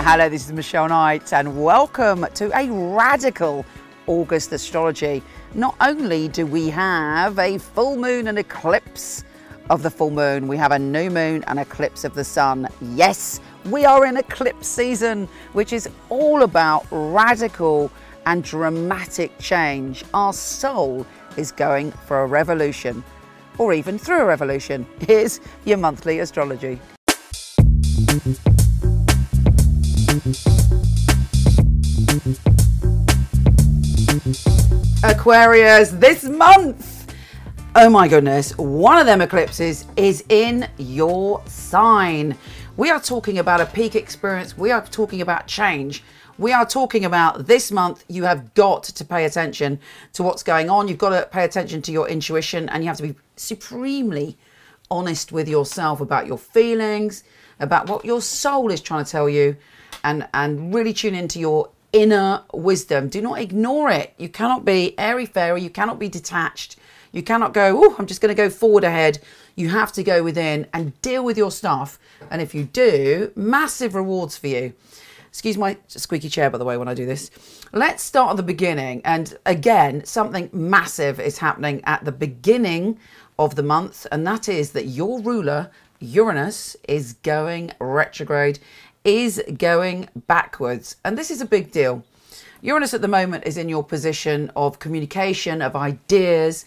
Hello, this is Michele Knight and welcome to a radical August astrology. Not only do we have a full moon and eclipse of the full moon, we have a new moon and eclipse of the sun. Yes, we are in eclipse season, which is all about radical and dramatic change. Our soul is going for a revolution, or even through a revolution. Here's your monthly astrology. Aquarius, this month, oh my goodness, one of them eclipses is in your sign. We are talking about a peak experience. We are talking about change. We are talking about this month, you have got to pay attention to what's going on. You've got to pay attention to your intuition, and you have to be supremely honest with yourself about your feelings, about what your soul is trying to tell you, and really tune into your inner wisdom. Do not ignore it. You cannot be airy-fairy. You cannot be detached. You cannot go, oh, I'm just going to go forward ahead. You have to go within and deal with your stuff. And if you do, massive rewards for you. Excuse my squeaky chair, by the way, when I do this. Let's start at the beginning. And again, something massive is happening at the beginning of the month. And that is that your ruler, Uranus, is going retrograde, is going backwards. And this is a big deal. Uranus at the moment is in your position of communication, of ideas.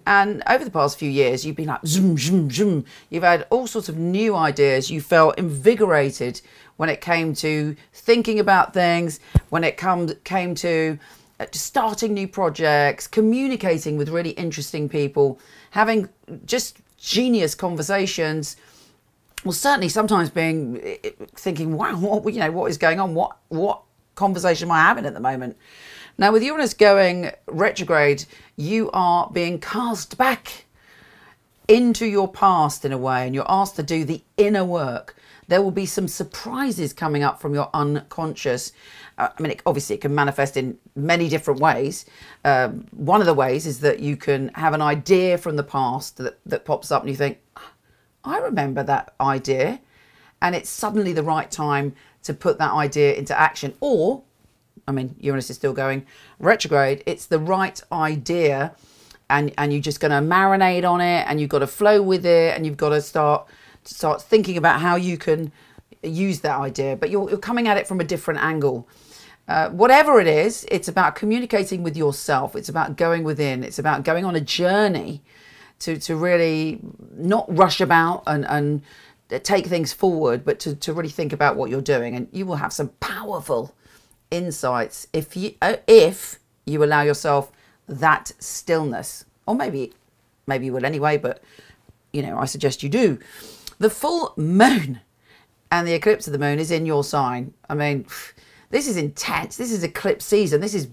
And over the past few years, you've been like zoom, zoom, zoom. You've had all sorts of new ideas. You felt invigorated when it came to thinking about things, when it came to starting new projects, communicating with really interesting people, having just genius conversations. Well, certainly sometimes thinking, wow, what is going on? What conversation am I having at the moment? Now, with Uranus going retrograde, you are being cast back into your past in a way, and you're asked to do the inner work. There will be some surprises coming up from your unconscious. I mean, obviously it can manifest in many different ways. One of the ways is that you can have an idea from the past that pops up and you think, I remember that idea, and it's suddenly the right time to put that idea into action. Or, I mean, Uranus is still going retrograde. It's the right idea, and you're just going to marinate on it, and you've got to flow with it, and you've got to start thinking about how you can use that idea. But you're coming at it from a different angle. Whatever it is, it's about communicating with yourself. It's about going within. It's about going on a journey to really not rush about and take things forward, but to really think about what you're doing. And you will have some powerful insights if you allow yourself that stillness. Or maybe you will anyway, but I suggest you do. The full moon and the eclipse of the moon is in your sign. I mean, this is intense. This is eclipse season. This is,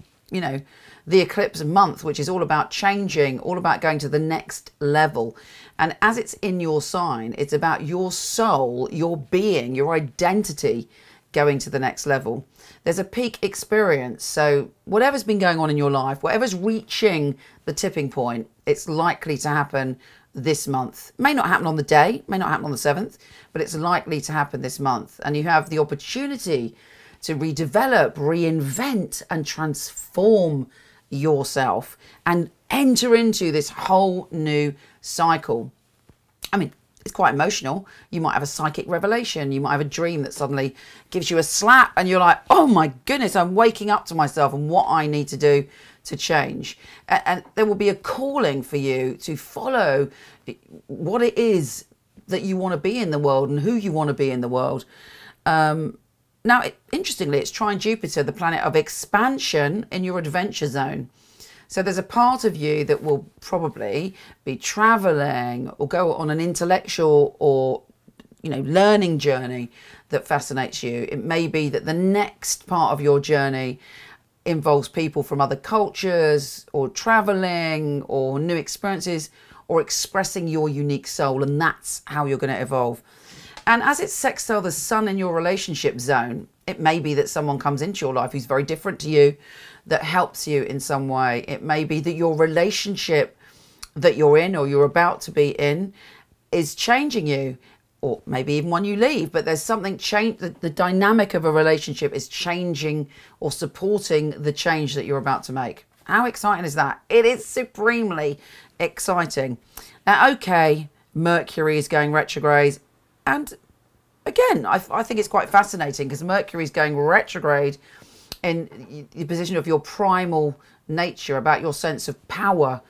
the eclipse month, which is all about changing, all about going to the next level. And as it's in your sign, it's about your soul, your being, your identity going to the next level. There's a peak experience. So whatever's been going on in your life, whatever's reaching the tipping point, it's likely to happen this month. It may not happen on the day, may not happen on the 7th, but it's likely to happen this month. And you have the opportunity to redevelop, reinvent, and transform yourself and enter into this whole new cycle. I mean, it's quite emotional. You might have a psychic revelation. You might have a dream that suddenly gives you a slap and you're like, oh my goodness, I'm waking up to myself and what I need to do to change. And there will be a calling for you to follow what it is that you want to be in the world and who you want to be in the world. Now, interestingly, it's trine Jupiter, the planet of expansion in your adventure zone. So there's a part of you that will probably be traveling or go on an intellectual or, learning journey that fascinates you. It may be that the next part of your journey involves people from other cultures or traveling or new experiences or expressing your unique soul. And that's how you're going to evolve. And as it's sextile the sun in your relationship zone, it may be that someone comes into your life who's very different to you, that helps you in some way. It may be that your relationship that you're in or you're about to be in is changing you. or maybe even when you leave, but there's something change. The dynamic of a relationship is changing or supporting the change that you're about to make. How exciting is that? It is supremely exciting. Now, okay, Mercury is going retrograde, and again, I think it's quite fascinating because Mercury is going retrograde in the position of your primal nature, about your sense of power,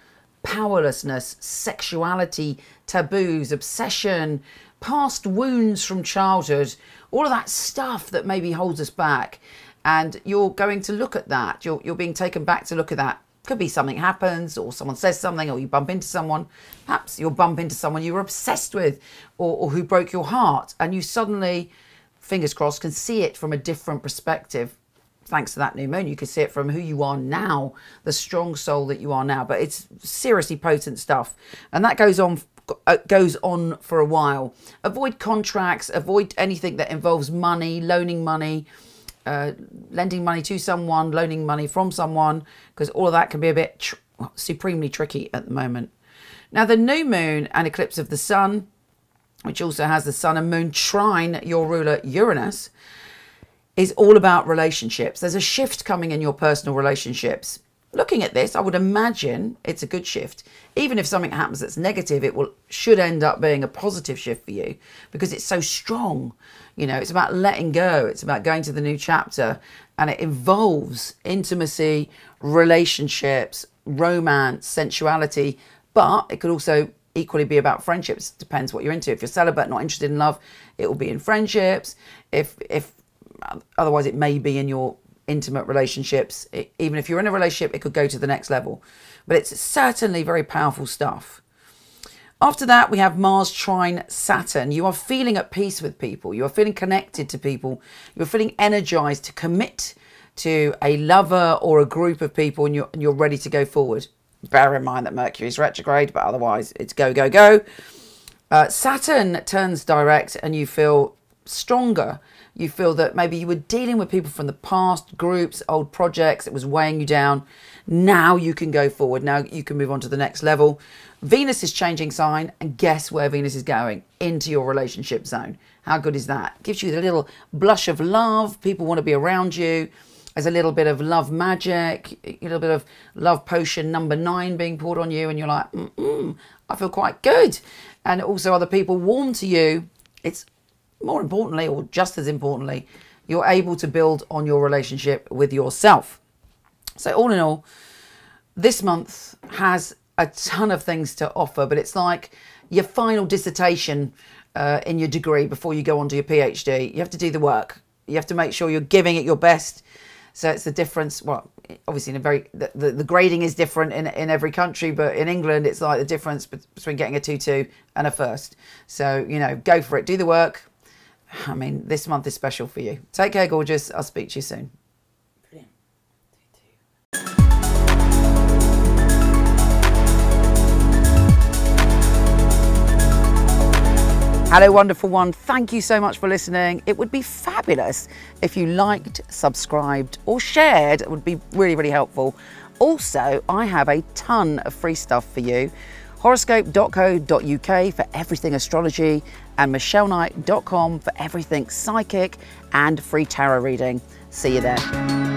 powerlessness, sexuality, taboos, obsession, past wounds from childhood, all of that stuff that maybe holds us back. And you're going to look at that. You're being taken back to look at that. Could be something happens, or someone says something, or you bump into someone. Perhaps you'll bump into someone you were obsessed with, or who broke your heart, and you suddenly, fingers crossed, can see it from a different perspective. Thanks to that new moon, you can see it from who you are now, the strong soul that you are now. But it's seriously potent stuff, and that goes on for a while. Avoid contracts, avoid anything that involves money, loaning money, lending money to someone, loaning money from someone, because all of that can be a bit supremely tricky at the moment. Now, the new moon and eclipse of the sun, which also has the sun and moon trine your ruler Uranus, is all about relationships. There's a shift coming in your personal relationships. Looking at this, I would imagine it's a good shift. Even if something happens that's negative, it should end up being a positive shift for you because it's so strong. You know, it's about letting go. It's about going to the new chapter, and it involves intimacy, relationships, romance, sensuality, but it could also equally be about friendships. Depends what you're into. If you're celibate, not interested in love, it will be in friendships. If otherwise, it may be in your intimate relationships. Even if you're in a relationship, it could go to the next level. But it's certainly very powerful stuff. After that, we have Mars trine Saturn. You are feeling at peace with people. You are feeling connected to people. You're feeling energized to commit to a lover or a group of people, and you're ready to go forward. Bear in mind that Mercury is retrograde, but otherwise it's go, go, go. Saturn turns direct, and you feel stronger. You feel that maybe you were dealing with people from the past, groups, old projects, it was weighing you down. Now you can go forward. Now you can move on to the next level. Venus is changing sign, and guess where Venus is going? Into your relationship zone. How good is that? Gives you the little blush of love. People want to be around you. There's a little bit of love magic, a little bit of love potion number 9 being poured on you, and you're like, I feel quite good. And also other people warm to you. It's more importantly, or just as importantly, you're able to build on your relationship with yourself. So all in all, this month has a ton of things to offer, but it's like your final dissertation in your degree before you go on to your PhD. You have to do the work. You have to make sure you're giving it your best. So it's the difference. Well, obviously, the grading is different in every country, but in England, it's like the difference between getting a 2-2 and a first. So, you know, go for it. Do the work. I mean, this month is special for you. Take care, gorgeous. I'll speak to you soon. Brilliant. Hello, wonderful one. Thank you so much for listening. It would be fabulous if you liked, subscribed, or shared. It would be really, really helpful. Also, I have a ton of free stuff for you. Horoscope.co.uk for everything astrology, and michelleknight.com for everything psychic and free tarot reading. See you there.